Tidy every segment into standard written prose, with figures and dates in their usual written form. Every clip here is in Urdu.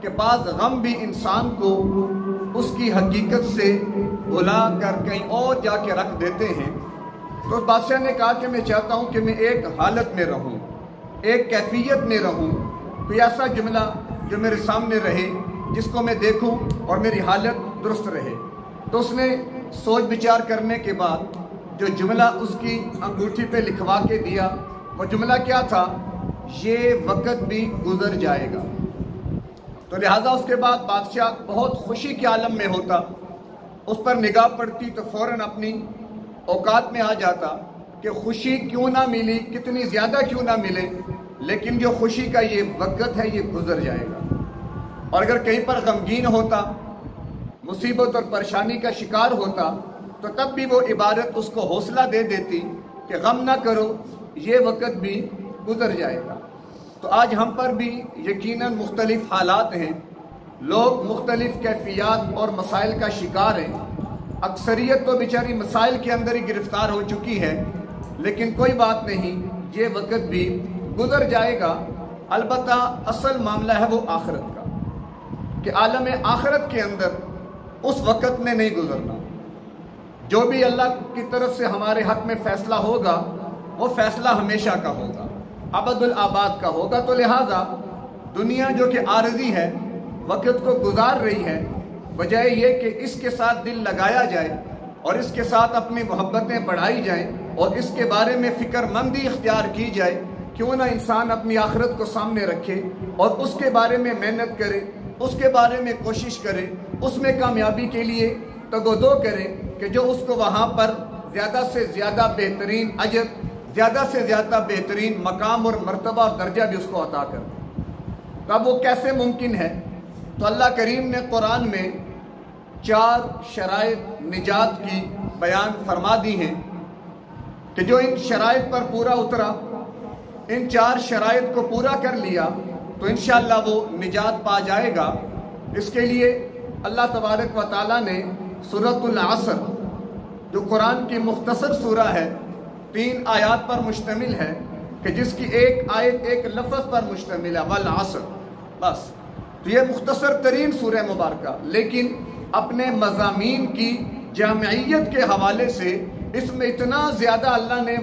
کہ بعض غم بھی انسان کو اس کی حقیقت سے بھلا کر کہیں اور جا کے رکھ دیتے ہیں۔ تو اس بادشاہ نے کہا کہ میں چاہتا ہوں کہ میں ایک حالت میں رہوں، ایک کیفیت میں رہوں، کوئی ایسا جملہ جو میرے سامنے رہے جس کو میں دیکھوں اور میری حالت درست رہے۔ تو اس نے سوچ بچار کرنے کے بعد جو جملہ اس کی انگوٹھی پہ لکھوا کے دیا، وہ جملہ کیا تھا؟ یہ وقت بھی گزر جائے گا۔ تو لہٰذا اس کے بعد بادشاہ بہت خوشی کے عالم میں ہوتا، اس پر نگاہ پڑتی تو فوراً اپنی اوقات میں آ جاتا کہ خوشی کیوں نہ ملی، کتنی زیادہ کیوں نہ ملے، لیکن جو خوشی کا یہ وقت ہے یہ گزر جائے گا۔ اور اگر کہیں پر غمگین ہوتا، مصیبت اور پریشانی کا شکار ہوتا، تو تب بھی وہ عبارت اس کو حوصلہ دے دیتی کہ غم نہ کرو، یہ وقت بھی گزر جائے گا۔ تو آج ہم پر بھی یقیناً مختلف حالات ہیں، لوگ مختلف کیفیات اور مسائل کا شکار ہیں۔ اکثریت تو بیچاری مسائل کے اندر ہی گرفتار ہو چکی ہے، لیکن کوئی بات نہیں، یہ وقت بھی گزر جائے گا۔ البتہ اصل معاملہ ہے وہ آخرت کا، کہ عالم آخرت کے اندر اس وقت میں نہیں گزرنا۔ جو بھی اللہ کی طرف سے ہمارے حق میں فیصلہ ہوگا وہ فیصلہ ہمیشہ کا ہوگا، ابد الآباد کا ہوگا۔ تو لہٰذا دنیا جو کہ عارضی ہے، وقت کو گزار رہی ہے، بجائے یہ کہ اس کے ساتھ دل لگایا جائے اور اس کے ساتھ اپنی محبتیں بڑھائی جائیں اور اس کے بارے میں فکر مندی اختیار کی جائے، کیوں نہ انسان اپنی آخرت کو سامنے رکھے اور اس کے بارے میں محنت کرے، اس کے بارے میں کوشش کرے، اس میں کامیابی کے لیے تگ و دو کرے کہ جو اس کو وہاں پر زیادہ سے زیادہ بہترین اجر، زیادہ سے زیادہ بہترین مقام اور مرتبہ اور درجہ بھی اس کو عطا کر دے۔ تو اب وہ کیسے ممکن ہے؟ تو اللہ کریم نے قرآن میں 4 شرائط نجات کی بیان فرما دی ہیں کہ جو ان شرائط پر پورا اترا، ان 4 شرائط کو پورا کر لیا تو انشاءاللہ وہ نجات پا جائے گا۔ اس کے لیے اللہ تبارک و تعالیٰ نے سورۃ العصر، جو قرآن کی مختصر سورہ ہے، 3 آیات پر مشتمل ہے، کہ جس کی ایک آیت ایک لفظ پر مشتمل ہے، والعصر، بس۔ تو یہ مختصر ترین سورہ مبارکہ، لیکن اپنے مضامین کی جامعیت کے حوالے سے اس میں اتنا زیادہ اللہ نے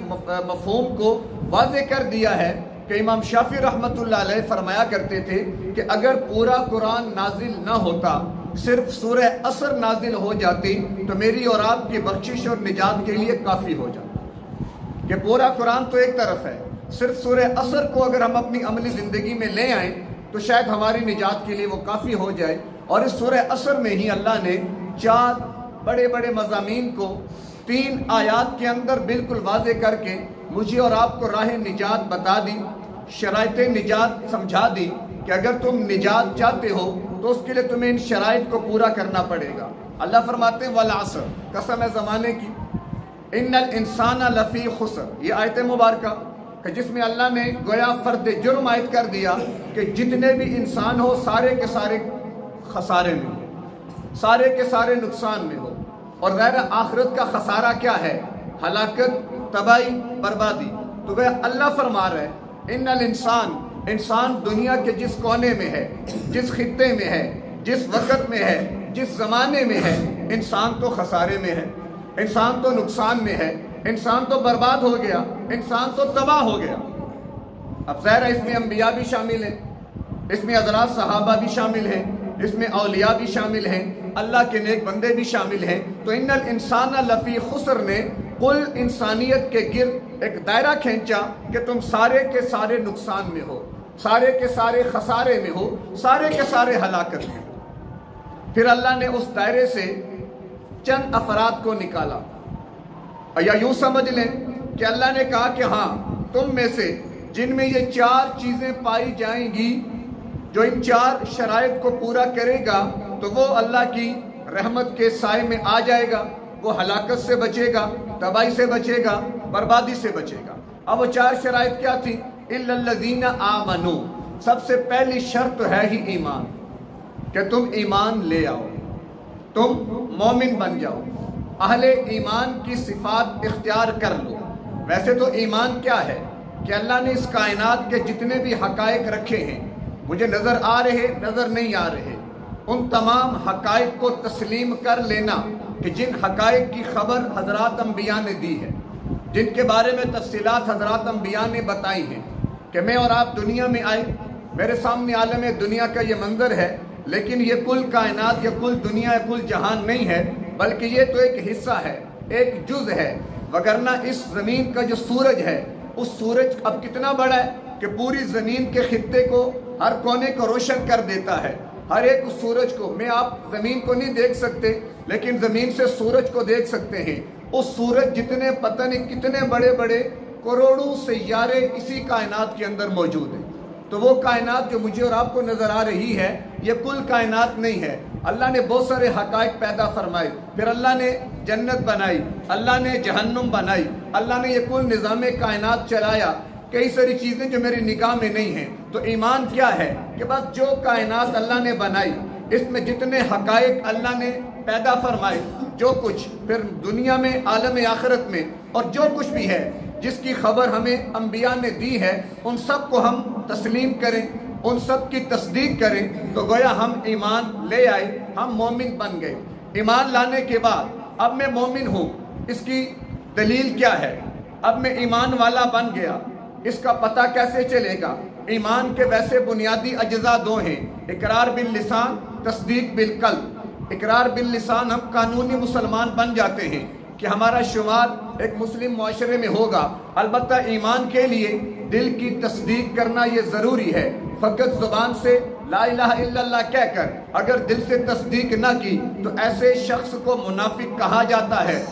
مفہوم کو واضح کر دیا ہے کہ امام شافعی رحمۃ اللہ علیہ فرمایا کرتے تھے کہ اگر پورا قرآن نازل نہ ہوتا، صرف سورہ عصر نازل ہو جاتی تو میری اور آپ کی بخشش اور نجات کے لیے کافی ہو جاتا۔ کہ پورا قرآن تو ایک طرف ہے، صرف سورہ عصر کو اگر ہم اپنی عملی زندگی میں لے آئیں تو شاید ہماری نجات کے لیے وہ کافی ہو جائے۔ اور اس سورہ عصر میں ہی اللہ نے 4 بڑے بڑے مضامین کو 3 آیات کے اندر بالکل واضح کر کے مجھے اور آپ کو راہ نجات بتا دی، شرائط نجات سمجھا دی کہ اگر تم نجات چاہتے ہو تو اس کے لیے تمہیں ان شرائط کو پورا کرنا پڑے گا۔ اللہ فرماتے ہیں والعصر، قسم ہے زمانے کی، ان الانسان لفی خسر، یہ آیت مبارکہ کہ جس میں اللہ نے گویا فرد جرم عائد کر دیا کہ جتنے بھی انسان ہو سارے کے سارے خسارے میں ہو، سارے کے سارے نقصان میں ہو۔ اور غیر آخرت کا خسارہ کیا ہے؟ ہلاکت، تباہی، بربادی۔ تو وہ اللہ فرما رہا ہے ان الانسان، انسان دنیا کے جس کونے میں ہے، جس خطے میں ہے، جس وقت میں ہے، جس زمانے میں ہے، انسان تو خسارے میں ہے، انسان تو نقصان میں ہے، انسان تو برباد ہو گیا، انسان تو تباہ ہو گیا۔ اب ظاہر ہے اس میں انبیاء بھی شامل ہیں، اس میں حضرات صحابہ بھی شامل ہیں، اس میں اولیاء بھی شامل ہیں، اللہ کے نیک بندے بھی شامل ہیں۔ تو ان الانسان لفی خسر نے کل انسانیت کے گرد ایک دائرہ کھینچا کہ تم سارے کے سارے نقصان میں ہو، سارے کے سارے خسارے میں ہو، سارے کے سارے ہلاکت میں ہو۔ پھر اللہ نے اس دائرے سے چند افراد کو نکالا، یا یوں سمجھ لیں کہ اللہ نے کہا کہ ہاں تم میں سے جن میں یہ 4 چیزیں پائی جائیں گی، جو ان 4 شرائط کو پورا کرے گا تو وہ اللہ کی رحمت کے سائے میں آ جائے گا، وہ ہلاکت سے بچے گا، تباہی سے بچے گا، بربادی سے بچے گا۔ اب وہ 4 شرائط کیا تھی؟ الا الذین آمنوا، سب سے پہلی شرط ہے ہی ایمان، کہ تم ایمان لے آؤ، تم مومن بن جاؤ، اہل ایمان کی صفات اختیار کر لو۔ ویسے تو ایمان کیا ہے کہ اللہ نے اس کائنات کے جتنے بھی حقائق رکھے ہیں، مجھے نظر آ رہے نظر نہیں آ رہے، ان تمام حقائق کو تسلیم کر لینا کہ جن حقائق کی خبر حضرات انبیاء نے دی ہے، جن کے بارے میں تفصیلات حضرات انبیاء نے بتائی ہیں کہ میں اور آپ دنیا میں آئے، میرے سامنے عالم دنیا کا یہ منظر ہے، لیکن یہ کل کائنات یا کل دنیا یا کل جہان نہیں ہے، بلکہ یہ تو ایک حصہ ہے، ایک جز ہے، وگرنہ اس زمین کا جو سورج ہے، اس سورج اب کتنا بڑا ہے کہ پوری زمین کے خطے کو، ہر کونے کو روشن کر دیتا ہے، ہر ایک اس سورج کو۔ میں آپ زمین کو نہیں دیکھ سکتے، لیکن زمین سے سورج کو دیکھ سکتے ہیں۔ اس سورج جتنے پتہ نہیں کتنے بڑے بڑے کروڑوں سیارے اسی کائنات کے اندر موجود ہیں۔ تو وہ کائنات جو مجھے اور آپ کو نظر آ رہی ہے، یہ کل کائنات نہیں ہے۔ اللہ نے بہت سارے حقائق پیدا فرمائے، پھر اللہ نے جنت بنائی، اللہ نے جہنم بنائی، اللہ نے یہ کل نظام کائنات چلایا، کئی ساری چیزیں جو میری نگاہ میں نہیں ہیں۔ تو ایمان کیا ہے کہ بس جو کائنات اللہ نے بنائی، اس میں جتنے حقائق اللہ نے پیدا فرمائے، جو کچھ پھر دنیا میں، عالم آخرت میں، اور جو کچھ بھی ہے جس کی خبر ہمیں انبیاء نے دی ہے، ان سب کو ہم تسلیم کریں، ان سب کی تصدیق کریں، تو گویا ہم ایمان لے آئے، ہم مومن بن گئے۔ ایمان لانے کے بعد اب میں مومن ہوں، اس کی دلیل کیا ہے؟ اب میں ایمان والا بن گیا، اس کا پتہ کیسے چلے گا؟ ایمان کے ویسے بنیادی اجزاء دو ہیں، اقرار باللسان، تصدیق بالقلب۔ اقرار باللسان ہم قانونی مسلمان بن جاتے ہیں کہ ہمارا شمار ایک مسلم معاشرے میں ہوگا، البتہ ایمان کے لیے دل کی تصدیق کرنا یہ ضروری ہے۔ فقط زبان سے لا الہ الا اللہ کہہ کر اگر دل سے تصدیق نہ کی تو ایسے شخص کو منافق کہا جاتا ہے۔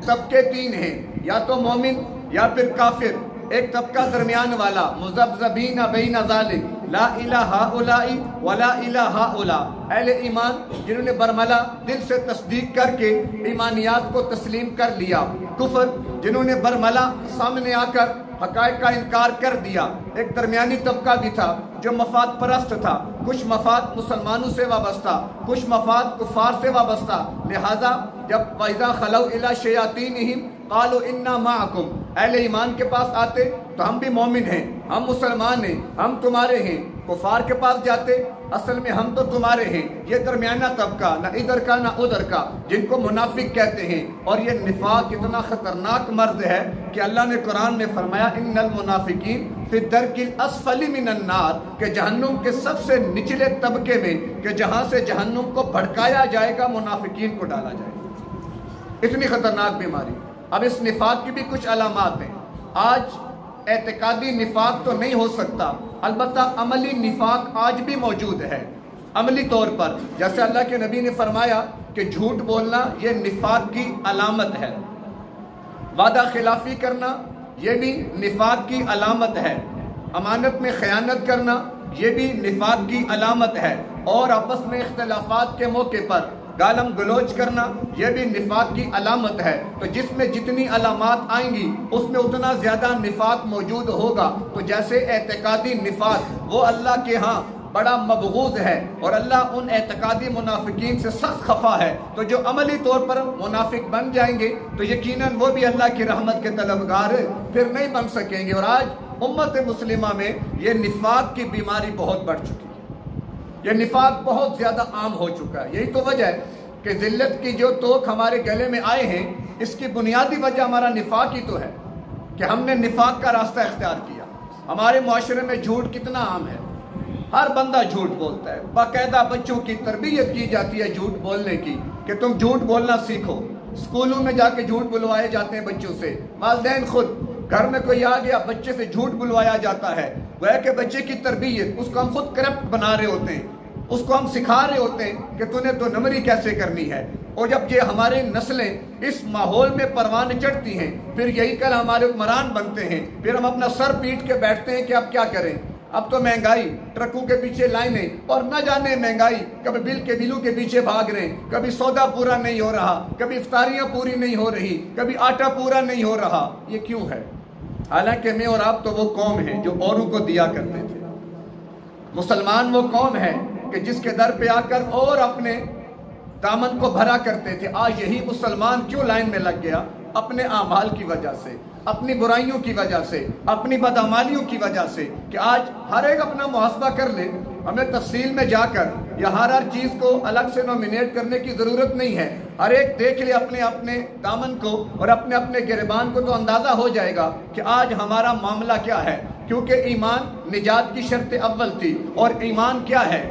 طبقے تین ہیں، یا تو مومن یا پھر کافر، ایک طبقہ درمیان والا، مذبذبین بین ذالک، لا الہ ہؤلاء ولا الہ ہؤلاء، اہل ایمان جنہوں نے برملا دل سے تصدیق کر کے ایمانیات کو تسلیم کر لیا، کفر جنہوں نے برملا سامنے آ کر حقائق کا انکار کر دیا۔ ایک درمیانی طبقہ بھی تھا جو مفاد پرست تھا، کچھ مفاد مسلمانوں سے وابستہ، کچھ مفاد کفار سے وابستہ، لہٰذا جب وَإِذَا خَلَوْا إِلَىٰ شَيَاطِينِهِمْ قَالُوا إِنَّا مَعَكُمْ، اہل ایمان کے پاس آتے تو ہم بھی مومن ہیں، ہم مسلمان ہیں، ہم تمہارے ہیں، کفار کے پاس جاتے اصل میں ہم تو تمہارے ہیں۔ یہ درمیانہ طبقہ، نہ ادھر کا نہ ادھر کا، جن کو منافق کہتے ہیں۔ اور یہ نفاق اتنا خطرناک مرض ہے کہ اللہ نے قرآن میں فرمایا ان المنافقین فی الدرک الاسفل من النار، کہ جہنم کے سب سے نچلے طبقے میں، کہ جہاں سے جہنم کو بھڑکایا جائے گا، منافقین کو ڈالا جائے گا۔ اتنی خطرناک بیماری۔ اب اس نفاق کی بھی کچھ علامات ہیں۔ آج اعتقادی نفاق تو نہیں ہو سکتا، البتہ عملی نفاق آج بھی موجود ہے۔ عملی طور پر جیسے اللہ کے نبی نے فرمایا کہ جھوٹ بولنا یہ نفاق کی علامت ہے، وعدہ خلافی کرنا یہ بھی نفاق کی علامت ہے، امانت میں خیانت کرنا یہ بھی نفاق کی علامت ہے، اور آپس میں اختلافات کے موقع پر گالم گلوچ کرنا یہ بھی نفاق کی علامت ہے۔ تو جس میں جتنی علامات آئیں گی اس میں اتنا زیادہ نفاق موجود ہوگا۔ تو جیسے اعتقادی نفاق وہ اللہ کے ہاں بڑا مبغوض ہے اور اللہ ان اعتقادی منافقین سے سخت خفا ہے، تو جو عملی طور پر منافق بن جائیں گے تو یقیناً وہ بھی اللہ کی رحمت کے طلبگار پھر نہیں بن سکیں گے۔ اور آج امت مسلمہ میں یہ نفاق کی بیماری بہت بڑھ چکی ہے، یہ نفاق بہت زیادہ عام ہو چکا ہے۔ یہی تو وجہ ہے کہ ذلت کی جو توق ہمارے گلے میں آئے ہیں، اس کی بنیادی وجہ ہمارا نفاق ہی تو ہے کہ ہم نے نفاق کا راستہ اختیار کیا۔ ہمارے معاشرے میں جھوٹ کتنا عام ہے، ہر بندہ جھوٹ بولتا ہے، باقاعدہ بچوں کی تربیت کی جاتی ہے جھوٹ بولنے کی کہ تم جھوٹ بولنا سیکھو۔ اسکولوں میں جا کے جھوٹ بلوائے جاتے ہیں بچوں سے، والدین خود گھر میں کوئی آ گیا بچے سے جھوٹ بلوایا جاتا ہے، گویا کہ بچے کی تربیت اس کو ہم خود کرپٹ بنا رہے ہوتے ہیں، اس کو ہم سکھا رہے ہوتے ہیں کہ تو نے دو نمبری کیسے کرنی ہے۔ اور جب یہ ہماری نسلیں اس ماحول میں پروان چڑھتی ہیں، پھر یہی کل ہمارے حکمران بنتے ہیں، پھر ہم اپنا سر پیٹ کے بیٹھتے ہیں کہ اب کیا کریں، اب تو مہنگائی، ٹرکوں کے پیچھے لائنیں، اور نہ جانے مہنگائی، کبھی بل کے بلوں کے پیچھے بھاگ رہے ہیں، کبھی سودا پورا نہیں ہو رہا، کبھی افطاریاں پوری نہیں ہو رہی، کبھی آٹا پورا نہیں ہو رہا۔ یہ کیوں ہے؟ حالانکہ میں اور آپ تو وہ قوم ہیں جو اوروں کو دیا کرتے تھے۔ مسلمان وہ قوم ہے کہ جس کے در پہ آ کر اور اپنے دامن کو بھرا کرتے تھے۔ آج یہی مسلمان کیوں لائن میں لگ گیا؟ اپنے اعمال کی وجہ سے، اپنی برائیوں کی وجہ سے، اپنی بدعمالیوں کی وجہ سے، کہ آج ہر ایک اپنا محاسبہ کر لے ہمیں تفصیل میں جا کر یا ہر چیز کو الگ سے نومینیٹ کرنے کی ضرورت نہیں ہے. ہر ایک دیکھ لے اپنے اپنے دامن کو اور اپنے اپنے گریبان کو، تو اندازہ ہو جائے گا کہ آج ہمارا معاملہ کیا ہے. کیونکہ ایمان نجات کی شرط اول تھی. اور ایمان کیا ہے؟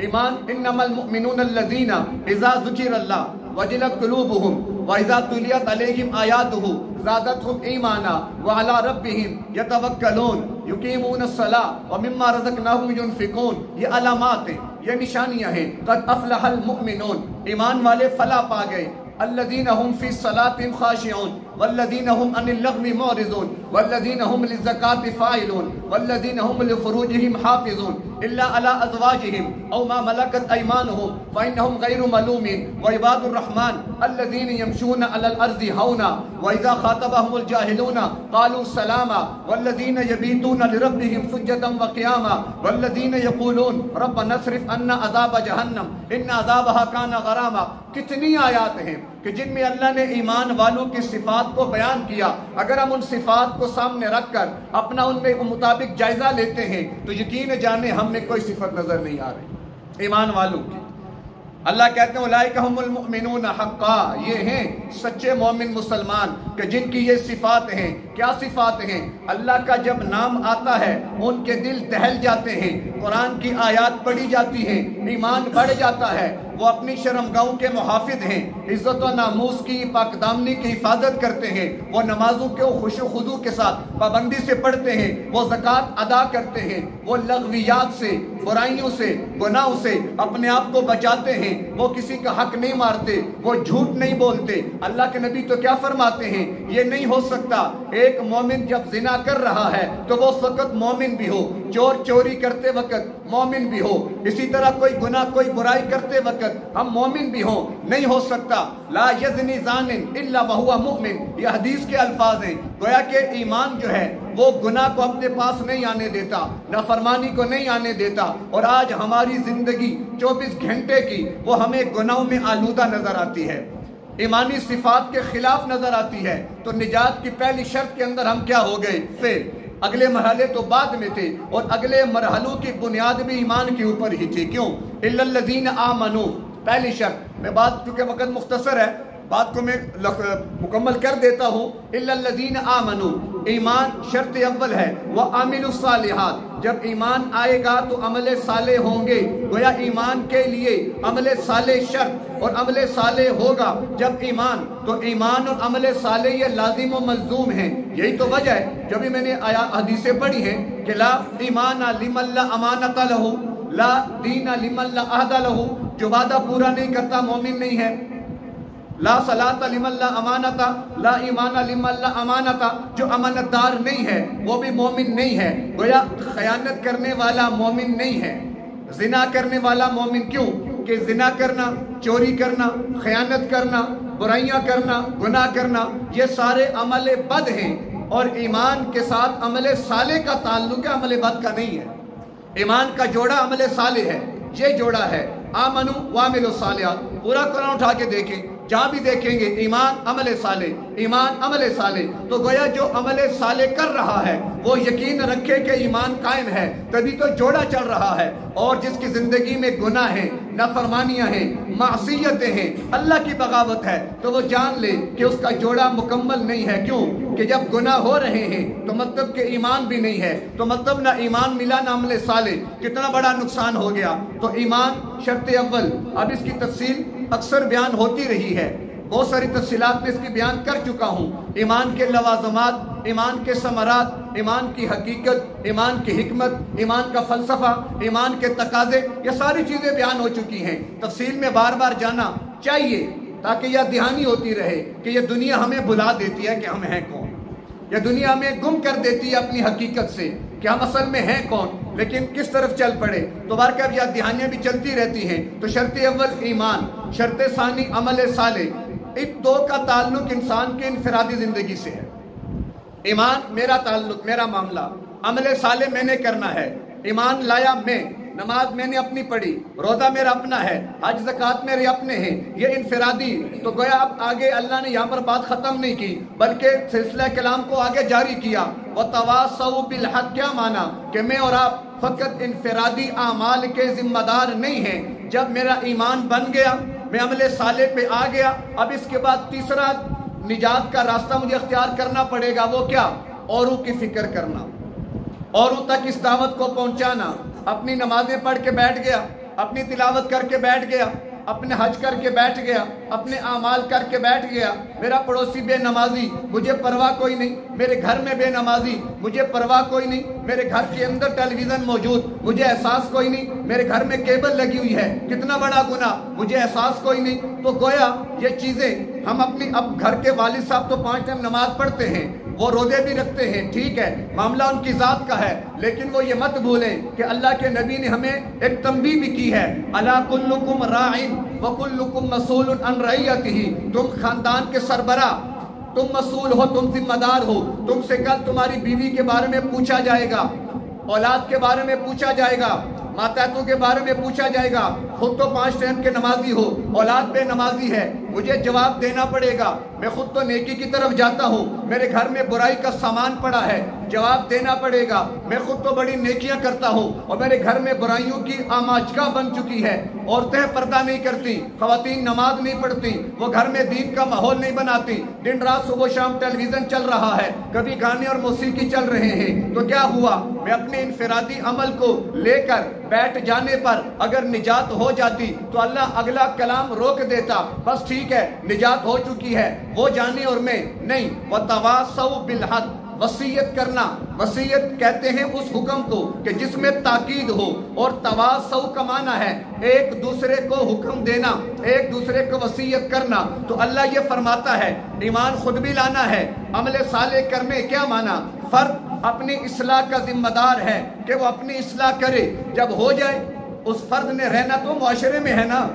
ایمان انما المؤمنون الذین اذا ذکر اللہ وجلت قلوبهم واذا تلیت علیہم آیاتہ زادتهم ایمانا وعلی ربہم یتوکلون یقیمون الصلاۃ ومما رزقناہم ینفقون. یہ علامات ہیں، یہ نشانیاں ہیں. قد افلح المؤمنون، ایمان والے فلاح پا گئے. الذین هم فی صلاتهم خاشعون والذین هم عن اللغو معرضون والذین هم للزکاة فاعلون والذین هم لفروجهم حافظون الا على ازواجهم او ما ملكت ايمانهم فانهم غير ملومين وعباد الرحمن الذين يمشون على الارض هونا واذا خاطبهم الجاهلون قالوا سلاما والذين يبيتون لربهم سجدا وقياما والذين يقولون ربنا اصرف عنا عذاب جهنم ان عذابها كان غراما. کتنی آیات ہیں کہ جن میں اللہ نے ایمان والوں کی صفات کو بیان کیا. اگر ہم ان صفات کو سامنے رکھ کر اپنا ان کے مطابق جائزہ لیتے ہیں تو یقین جانے ہم میں کوئی صفت نظر نہیں آ رہی ایمان والوں کی. اللہ کہتے ہیں اولئک هم المؤمنون حقا، یہ ہیں سچے مومن مسلمان کہ جن کی یہ صفات ہیں. کیا صفات ہیں؟ اللہ کا جب نام آتا ہے ان کے دل دہل جاتے ہیں، قرآن کی آیات پڑھی جاتی ہیں، ایمان بڑھ جاتا ہے. وہ اپنی شرمگاہوں کے محافظ ہیں، عزت و ناموس کی پاک دامنی کی حفاظت کرتے ہیں. وہ نمازوں کے خشوع و خضوع کے ساتھ پابندی سے پڑھتے ہیں. وہ زکوٰۃ ادا کرتے ہیں. وہ لغویات سے، برائیوں سے، گناہوں سے اپنے آپ کو بچاتے ہیں. وہ کسی کا حق نہیں مارتے، وہ جھوٹ نہیں بولتے. اللہ کے نبی تو کیا فرماتے ہیں؟ یہ نہیں ہو سکتا ایک مومن جب زنا کر رہا ہے تو وہ اس وقت مومن بھی ہو، چور چوری کرتے وقت مومن بھی ہو، اسی طرح کوئی گناہ کوئی برائی کرتے وقت ہم مومن بھی ہوں. نہیں ہو سکتا. لا یزنی زان الا وہو مؤمن، یہ حدیث کے الفاظ ہیں. گویا کہ ایمان جو ہے وہ گناہ کو اپنے پاس نہیں آنے دیتا، نافرمانی کو نہیں آنے دیتا. اور آج ہماری زندگی 24 گھنٹے کی وہ ہمیں گناہوں میں آلودہ نظر آتی ہے، ایمانی صفات کے خلاف نظر آتی ہے. تو نجات کی پہلی شرط کے اندر ہم کیا ہو گئے؟ فیل. اگلے مرحلے تو بعد میں تھے اور اگلے مرحلوں کی بنیاد بھی ایمان کے اوپر ہی تھی. کیوں؟ الا الذین آمنوا، پہلی شرط. میں بات کیونکہ وقت مختصر ہے بات کو میں مکمل کر دیتا ہوں. الا الذین آمنوا، ایمان شرط اول ہے. وعملوا الصالحات، جب ایمان آئے گا تو عمل صالح ہوں گے. گویا ایمان کے لیے عمل صالح شرط اور عمل صالح ہوگا جب ایمان. تو ایمان اور عمل صالح یہ لازم و ملزوم ہیں. یہی تو وجہ ہے جب بھی میں نے حدیثیں پڑھی ہیں کہ لا ایمان لمن لا امانت لہ، لا دین لمن لا عہد لہ. جو وعدہ پورا نہیں کرتا مومن نہیں ہے. لا صلاۃ لمن لا امانت، لا ایمان لمن لا امانت. جو امانت دار نہیں ہے وہ بھی مومن نہیں ہے. گویا خیانت کرنے والا مومن نہیں ہے. زنا کرنے والا مومن. کیوں کہ زنا کرنا، چوری کرنا، خیانت کرنا، برائیاں کرنا، گناہ کرنا، یہ سارے عمل بد ہیں. اور ایمان کے ساتھ عمل صالح کا تعلق ہے، عمل بد کا نہیں ہے. ایمان کا جوڑا عمل صالح ہے، یہ جوڑا ہے. آمنو وعملوا الصالحات. پورا قرآن اٹھا کے دیکھیں، جہاں بھی دیکھیں گے ایمان عمل صالح، ایمان عمل صالح. تو گویا جو عمل صالح کر رہا ہے وہ یقین رکھے کہ ایمان قائم ہے، تبھی تو جوڑا چل رہا ہے. اور جس کی زندگی میں گناہ ہیں، نافرمانیاں ہیں، معصیتیں ہیں، اللہ کی بغاوت ہے، تو وہ جان لے کہ اس کا جوڑا مکمل نہیں ہے. کیوں کہ جب گناہ ہو رہے ہیں تو مطلب کہ ایمان بھی نہیں ہے، تو مطلب نہ ایمان ملا نہ عمل صالح. کتنا بڑا نقصان ہو گیا. تو ایمان شرط اول. اب اس کی تفصیل اکثر بیان ہوتی رہی ہے، بہت ساری تفصیلات میں اس کی بیان کر چکا ہوں. ایمان کے لوازمات، ایمان کے ثمرات، ایمان کی حقیقت، ایمان کی حکمت، ایمان کا فلسفہ، ایمان کے تقاضے، یہ ساری چیزیں بیان ہو چکی ہیں. تفصیل میں بار بار جانا چاہیے تاکہ یہ دھیانی ہوتی رہے کہ یہ دنیا ہمیں بھلا دیتی ہے کہ ہم ہیں کون. یہ دنیا ہمیں گم کر دیتی ہے اپنی حقیقت سے کہ ہم اصل میں ہیں کون، لیکن کس طرف چل پڑے. تو بارکہ یہ دہانیاں بھی چلتی رہتی ہیں. تو شرط اول ایمان، شرط ثانی عمل صالح. ان دو کا تعلق انسان کے انفرادی زندگی سے ہے. ایمان میرا تعلق، میرا معاملہ، عمل صالح میں نے کرنا ہے. ایمان لایا میں، نماز میں نے اپنی پڑھی، روزہ میرا اپنا ہے، حج زکات میرے اپنے ہیں، یہ انفرادی، تو گویا اب آگے اللہ نے یہاں پر بات ختم نہیں کی بلکہ سلسلہ کلام کو آگے جاری کیا۔ وَتَوَاصَوْا بِالْحَقِّ کیا مانا کہ میں اور آپ فقط انفرادی اعمال کے ذمہ دار نہیں ہیں۔ جب میرا ایمان بن گیا، میں عمل صالح پہ آ گیا، اب اس کے بعد تیسرا نجات کا راستہ مجھے اختیار کرنا پڑے گا، وہ کیا؟ اوروں کی فکر کرنا، اوروں تک اس دعوت کو پہنچانا۔ اپنی نمازیں پڑھ کے بیٹھ گیا، اپنی تلاوت کر کے بیٹھ گیا، اپنے حج کر کے بیٹھ گیا، اپنے اعمال کر کے بیٹھ گیا، میرا پڑوسی بے نمازی، مجھے پرواہ کوئی نہیں، میرے گھر میں بے نمازی، مجھے پرواہ کوئی نہیں، میرے گھر کے اندر ٹیلی ویژن موجود، مجھے احساس کوئی نہیں، میرے گھر میں کیبل لگی ہوئی ہے، کتنا بڑا گناہ، مجھے احساس کوئی نہیں۔ تو گویا یہ چیزیں ہم اپنی اب گھر کے والد صاحب تو 5 ٹائم نماز پڑھتے ہیں، وہ روزے بھی رکھتے ہیں، ٹھیک ہے، معاملہ ان کی ذات کا ہے، لیکن وہ یہ مت بھولیں کہ اللہ کے نبی نے ہمیں ایک تنبیہ بھی کی ہے، الا کلکم راع وکلکم مسئول عن رعیتہ، تم خاندان کے سربراہ، تم مسئول ہو، تم ذمہ دار ہو، تم سے کل تمہاری بیوی کے بارے میں پوچھا جائے گا، اولاد کے بارے میں پوچھا جائے گا، ماتحتوں کے بارے میں پوچھا جائے گا۔ خود تو 5 ٹائم کے نمازی ہو، اولاد بے نمازی ہے، مجھے جواب دینا پڑے گا۔ میں خود تو نیکی کی طرف جاتا ہوں، میرے گھر میں برائی کا سامان پڑا ہے، جواب دینا پڑے گا۔ میں خود تو بڑی نیکیاں کرتا ہوں اور میرے گھر میں برائیوں کی آماجگاہ بن چکی ہے، عورتیں پردہ نہیں کرتی، خواتین نماز نہیں پڑھتی، وہ گھر میں دین کا ماحول نہیں بناتی، دن رات صبح شام ٹیلی ویژن چل رہا ہے، کبھی گانے اور موسیقی چل رہے ہیں، تو کیا ہوا؟ میں اپنے انفرادی عمل کو لے کر بیٹھ جانے پر اگر نجات ہو جاتی تو اللہ اگلا کلام روک دیتا، بس ٹھیک ہے نجات ہو چکی ہے، وہ جانے اور میں نہیں۔ وَتَوَاصَوْا بِالْحَقِّ، وصیت کرنا، وصیت کہتے ہیں اس حکم کو کہ جس میں تاکید ہو، اور تواصوا کا معنی ہے ایک دوسرے کو حکم دینا، ایک دوسرے کو وصیت کرنا۔ تو اللہ یہ فرماتا ہے ایمان خود بھی لانا ہے، عمل صالح کرنے، کیا معنی؟ فرد اپنی اصلاح کا ذمہ دار ہے کہ وہ اپنی اصلاح کرے، جب ہو جائے اس فرد نے رہنا تو معاشرے میں ہے نا،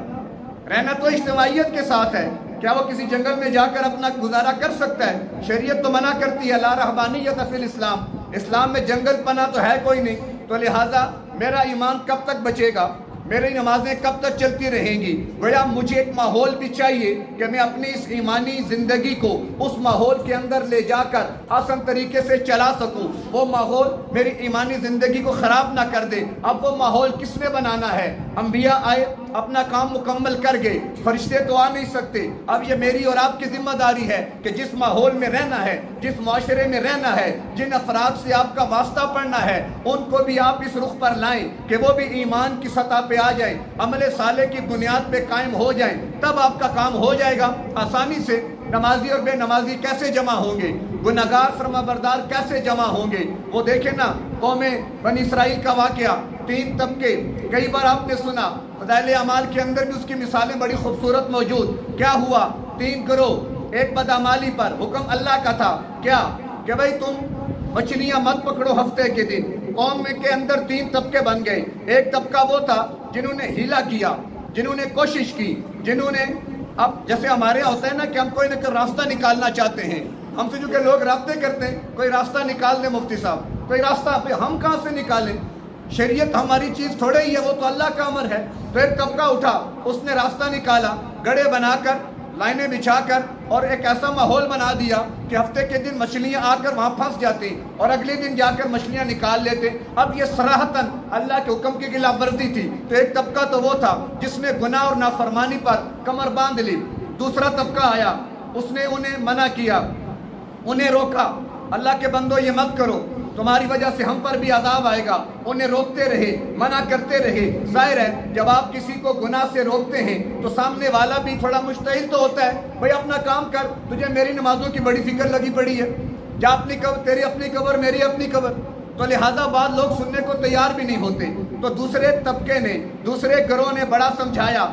رہنا تو اجتماعیت کے ساتھ ہے، کیا وہ کسی جنگل میں جا کر اپنا گزارا کر سکتا ہے؟ شریعت تو منع کرتی ہے، لا رہبانیت فی الاسلام، اسلام میں جنگل پناہ تو ہے کوئی نہیں، تو لہٰذا میرا ایمان کب تک بچے گا، میری نمازیں کب تک چلتی رہیں گی؟ گویا مجھے ایک ماحول بھی چاہیے کہ میں اپنی اس ایمانی زندگی کو اس ماحول کے اندر لے جا کر آسان طریقے سے چلا سکوں، وہ ماحول میری ایمانی زندگی کو خراب نہ کر دے۔ اب وہ ماحول کس نے بنانا ہے؟ انبیاء آئے، اپنا کام مکمل کر گئے، فرشتے تو آ نہیں سکتے، اب یہ میری اور آپ کی ذمہ داری ہے کہ جس ماحول میں رہنا ہے، جس معاشرے میں رہنا ہے، جن افراد سے آپ کا واسطہ پڑنا ہے، ان کو بھی آپ اس رخ پر لائیں کہ وہ بھی ایمان کی سطح پہ آ جائیں، عمل صالح کی بنیاد پہ قائم ہو جائیں، تب آپ کا کام ہو جائے گا آسانی سے۔ نمازی اور بے نمازی کیسے جمع ہوں گے؟ گناہگار فرما بردار کیسے جمع ہوں گے؟ وہ دیکھیں نا قوم بنی اسرائیل کا واقعہ، 3 طبقے، کئی بار آپ نے سنا، فضائل اعمال کے اندر بھی اس کی مثالیں بڑی خوبصورت موجود۔ کیا ہوا؟ 3 گروہ، ایک بدعمالی پر حکم اللہ کا تھا، کیا کہ بھائی تم مچھلیاں مت پکڑو ہفتے کے دن۔ قوم کے اندر 3 طبقے بن گئے، ایک طبقہ وہ تھا جنہوں نے ہیلا کیا، جنہوں نے کوشش کی، جنہوں نے، اب جیسے ہمارے یہاں ہوتا ہے نا کہ ہم کوئی نہ کوئی راستہ نکالنا چاہتے ہیں، ہم سے جو کہ لوگ رابطے کرتے ہیں، کوئی راستہ نکال دے مفتی صاحب، کوئی راستہ پہ ہم کہاں سے نکالیں؟ شریعت ہماری چیز تھوڑے ہی ہے، وہ تو اللہ کا امر ہے۔ تو ایک طبقہ اٹھا، اس نے راستہ نکالا، گڑھے بنا کر، لائنیں بچھا کر، اور ایک ایسا ماحول بنا دیا کہ ہفتے کے دن مچھلیاں آ کر وہاں پھنس جاتی اور اگلے دن جا کر مچھلیاں نکال لیتے۔ اب یہ صراحتاً اللہ کے حکم کی خلاف ورزی تھی۔ تو ایک طبقہ تو وہ تھا جس نے گناہ اور نافرمانی پر کمر باندھ لی، دوسرا طبقہ آیا، اس نے انہیں منع کیا، انہیں روکا، اللہ کے بندو یہ مت کرو، تمہاری وجہ سے ہم پر بھی عذاب آئے گا، انہیں روکتے رہے، منع کرتے رہے۔ ظاہر ہے جب آپ کسی کو گناہ سے روکتے ہیں تو سامنے والا بھی تھوڑا مشتعل تو ہوتا ہے، بھائی اپنا کام کر، تجھے میری نمازوں کی بڑی فکر لگی پڑی ہے، جا اپنی قبر، تیری اپنی قبر، میری اپنی قبر، تو لہٰذا بعض لوگ سننے کو تیار بھی نہیں ہوتے۔ تو دوسرے طبقے نے، دوسرے گروہ نے بڑا سمجھایا،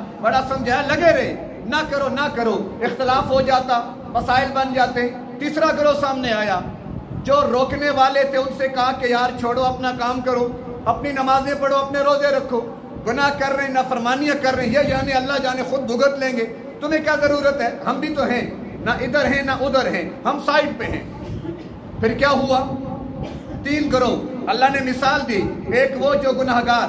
لگے رہے، نہ کرو نہ کرو، اختلاف ہو جاتا، مسائل بن جاتے۔ تیسرا گروہ سامنے آیا، جو روکنے والے تھے ان سے کہا کہ یار چھوڑو، اپنا کام کرو، اپنی نمازیں پڑھو، اپنے روزے رکھو، گناہ کر رہے ہیں، نافرمانیاں کر رہے ہیں، یہ جانے اللہ جانے خود بھگت لیں گے، تمہیں کیا ضرورت ہے، ہم بھی تو ہیں، نہ ادھر ہیں نہ ادھر ہیں، ہم سائڈ پہ ہیں۔ پھر کیا ہوا؟ 3 گروہ اللہ نے مثال دی، ایک وہ جو گناہگار،